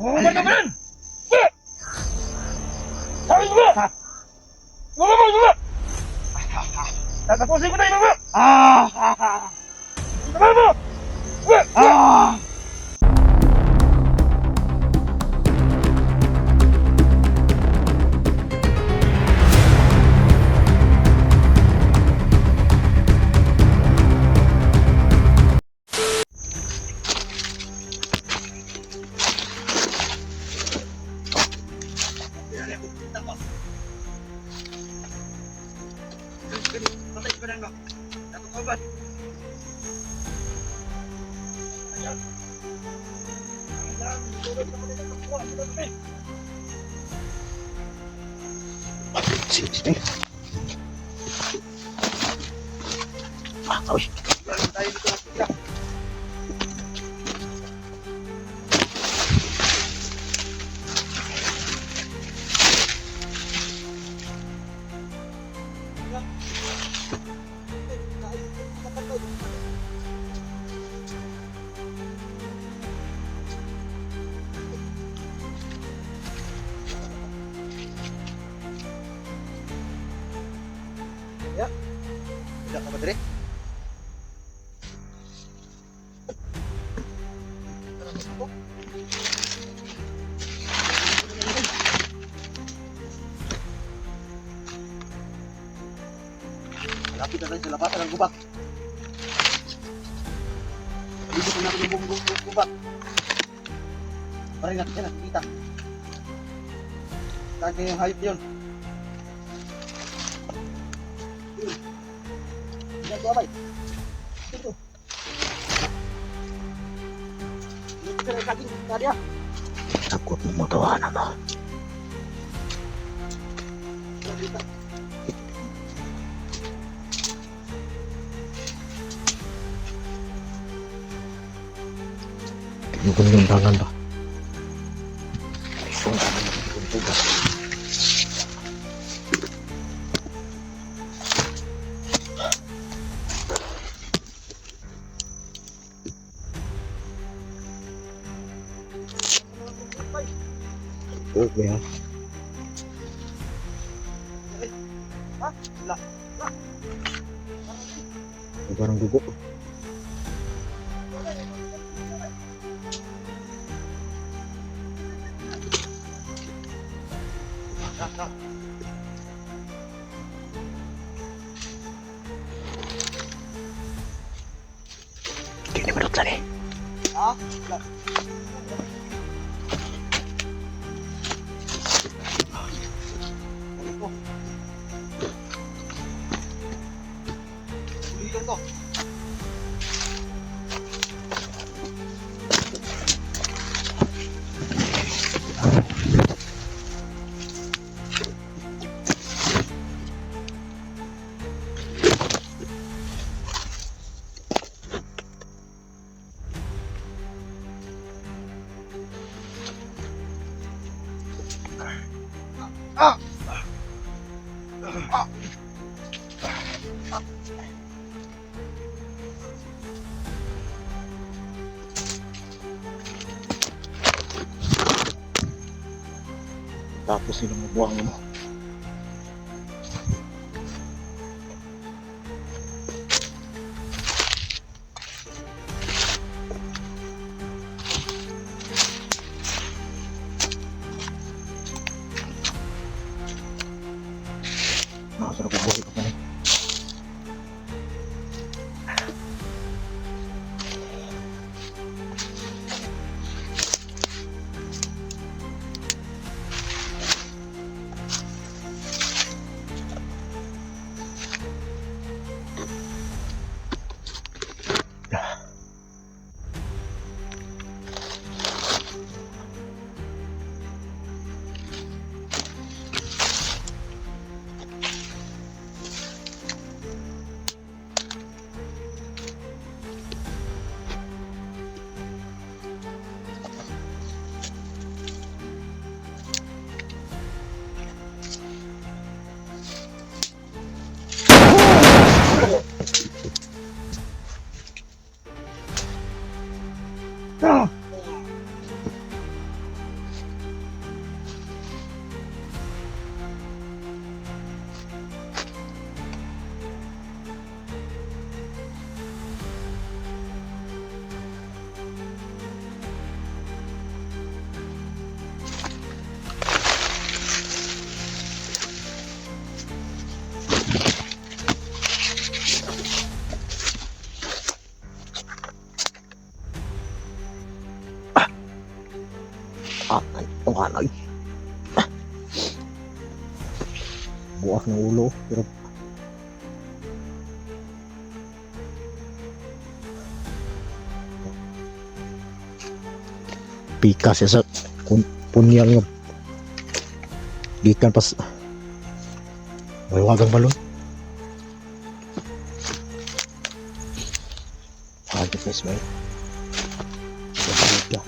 Oh, bener-bener. Sabi mo ba? Mo! Tatapusin ko na yung mga! Sabi mo! Patay ko na mo. Natutuban. Ayan. Ayan. Tulad naman nila kapuha. Sige. Uy. Tayo dito na sila. Ya, tidak apa tadi? Lapit na tayo sa labasan ng gubak. Dito ko namin yung gubak. Parang natin siya nakikita. Saan kayo yung hayop yun? Jangan gua, bay. Itu. Ini kena kaki dia. Takut memutuhan apa? Yung tangan ba? Isong tangan ng tugas. Okay ya. Hah? Lah. Barang dugok. Nah. Kini menurut saya. Ah, lah. Tapos silang mabuang mo. Nakasarap ang buhay ko pa rin. Itong hanay. Buwak ng ulo. Pero pika siya sa punyal nga. Gikan pas may wagang balon. Agad na Ismail. Pika.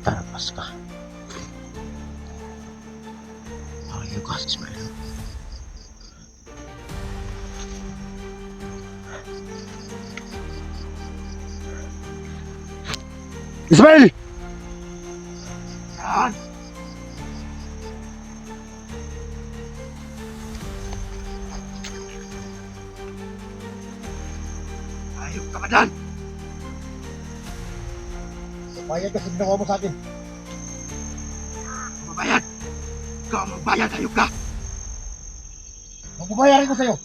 Tarapas ka. Ayaw ka, Ismail. Ismail! Yan! Ayok ka ba dyan? Bayad kasi ginawa mo sa akin. Mabayad! Ikaw ang magbayad, ayok ka! Magbabayaran ko sa'yo.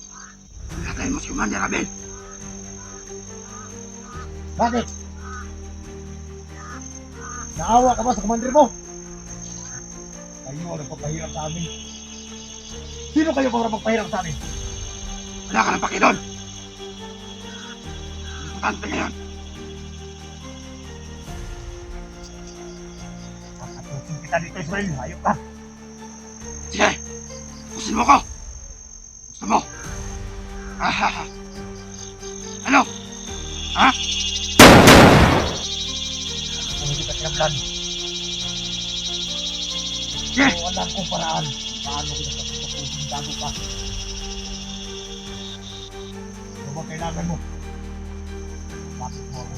Pinatay mo si Commander Abel! Bakit? Naawa ka ba sa commander mo? Kayo ang nagpapahirap sa amin. Sino kayo para magpahirap sa amin? Wala ka ng paki doon! Importante ngayon! Kakatusin kita dito, Ismail. Ayok ka. Sige! Pusin mo ko! Gusto mo? Ahaha! Ano? Ha? Kung hindi ka tinablan. Sige! So, alam kong paraan. Paano kita kapatusin bago ka. Ano ba kailangan mo? Bakit mo ako?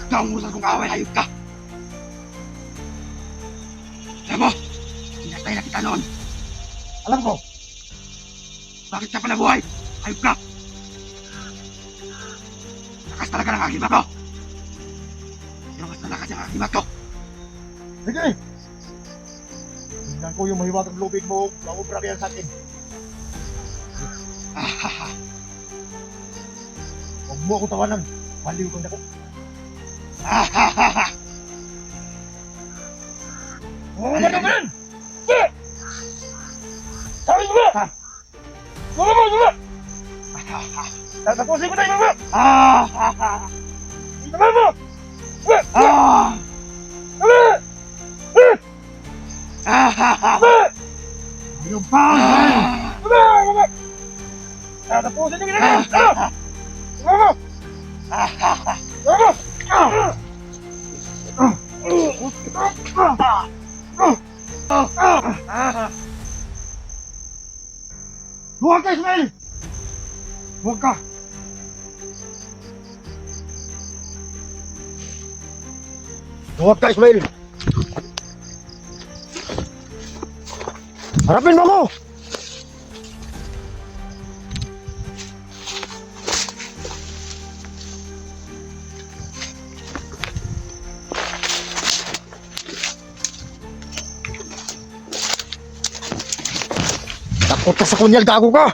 Ikaw ang usan kong kaaway, ayok ka! Alam mo, pinatay na kita noon. Alam ko! Bakit ka pa nabuhay? Ayok ka! Lakas talaga ng akibat ko! Pero mas malakas ang akibat ko! Sige! Tingnan ko yung mahiwagang lubid mo. Maubra ka yan sa akin. Ahaha! Huwag mo ako tawanan. Baliw kang dako. Ahaha! Oo, ba naman? Sige! Sabi mo ba? Wala mo, wala! Tatapusin ko tayo, mama! Ahaha! Tama mo! Ah! Wala! Ahaha! Ayaw pa! Wala! Wala! Tatapusin yung ginagawa! Mama! Ahaha! Mama! Huwag ka, Ismail! Huwag ka! Huwag ka, Ismail! Harapin mo ako! Takot ka sa kunyal, gago ka!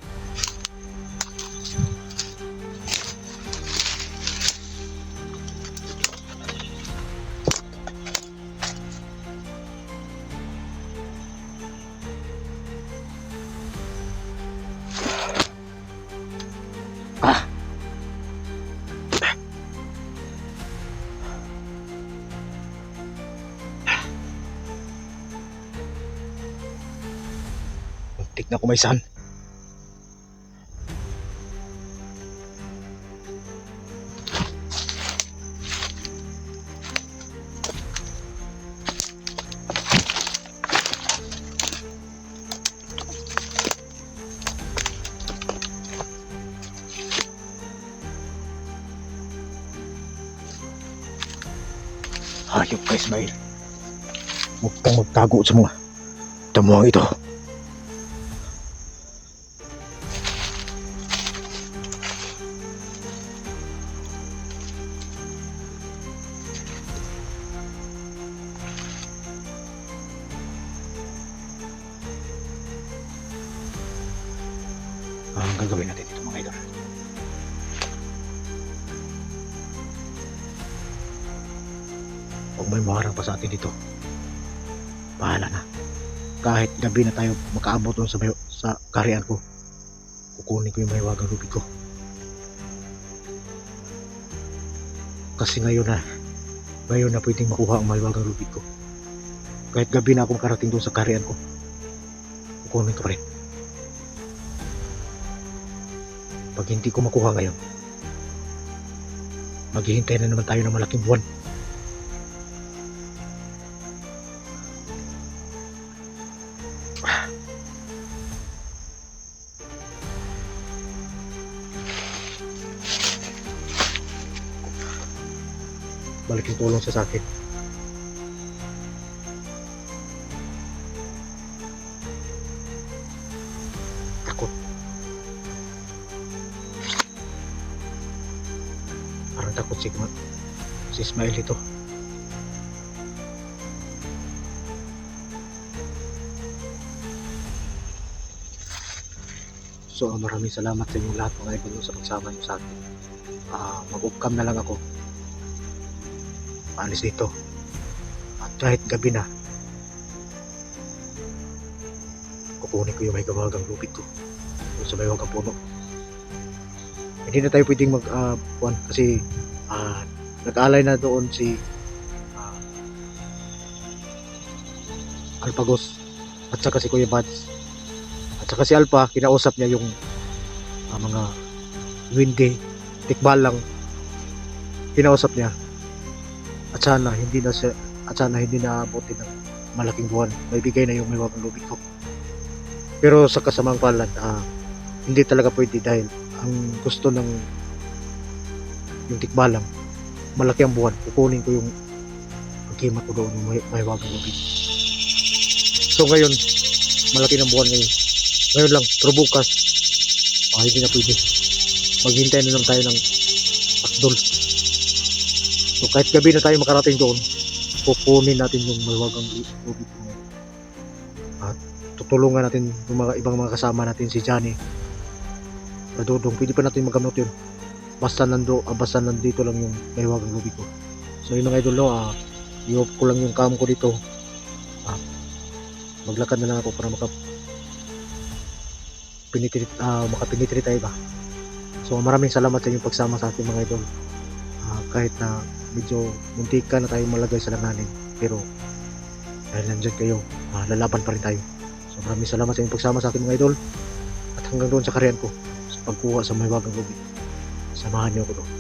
Muntik na kumaysan. Hayop ka, Ismail. Huwag kang magtago sa mga damuhang ito. Ang gagawin natin dito mga idol. Huwag may maharang pa sa atin dito. Bahala na. Kahit gabi na tayo makaabot doon sa karian ko, kukunin ko yung mahiwagang lubid ko. Kasi ngayon na pwedeng makuha ang mahiwagang lubid ko. Kahit gabi na ako makarating doon sa karian ko, kukunin ko pa rin. Pag hindi ko makuha ngayon, maghihintay na naman tayo ng malaking buwan. Malaking tulong siya sa akin. Takot. Parang takot si Ismail ito. So maraming salamat sa inyong lahat mga idol sa pagsama niyo sa akin. Mag-upcam na lang ako. Paalis dito. At kahit gabi na, kukunin ko yung may gawagang lubid ko doon sa may wagang puno. Hindi na tayo pwedeng kasi nag-alay na doon si Alpagos at saka si Kuya Bads at saka si Alpa. Kinausap niya yung mga windy tikbal lang, kinausap niya. At sana hindi na abutin ng malaking buwan. May bigay na yung may wagang lubid ko. Pero sa kasamang palad, hindi talaga pwede dahil ang gusto ng yung tikbalang, malaki ang buwan. Kukunin ko yung pagkimat ko doon yung may wagang lubid. So ngayon, malaki ng buwan ngayon. Ngayon lang, pero bukas, hindi na pwede. Maghintay na lang tayo ng pakdol. So kahit gabi na tayo makarating doon, kukunin natin yung mahiwagang lubid ko. At tutulungan natin yung mga ibang mga kasama natin, si Johnny, Dodong. Pwede pa natin magamot yun. Basta nandito lang yung mahiwagang lubid ko. So yung mga idol, i-off ko lang yung cam ko dito. Maglakad na lang ako para makapinitri tayo ba. So maraming salamat sa inyong pagsama sa ating mga idol. Kahit na medyo muntika na tayo malagay sa langanin, pero dahil nandyan kayo, lalaban pa rin tayo. So maraming salamat sa inyong pagsama sa akin mga idol. At hanggang doon sa kariyan ko, sa pagkuha sa mahiwagang lubid, samahan niyo ako doon.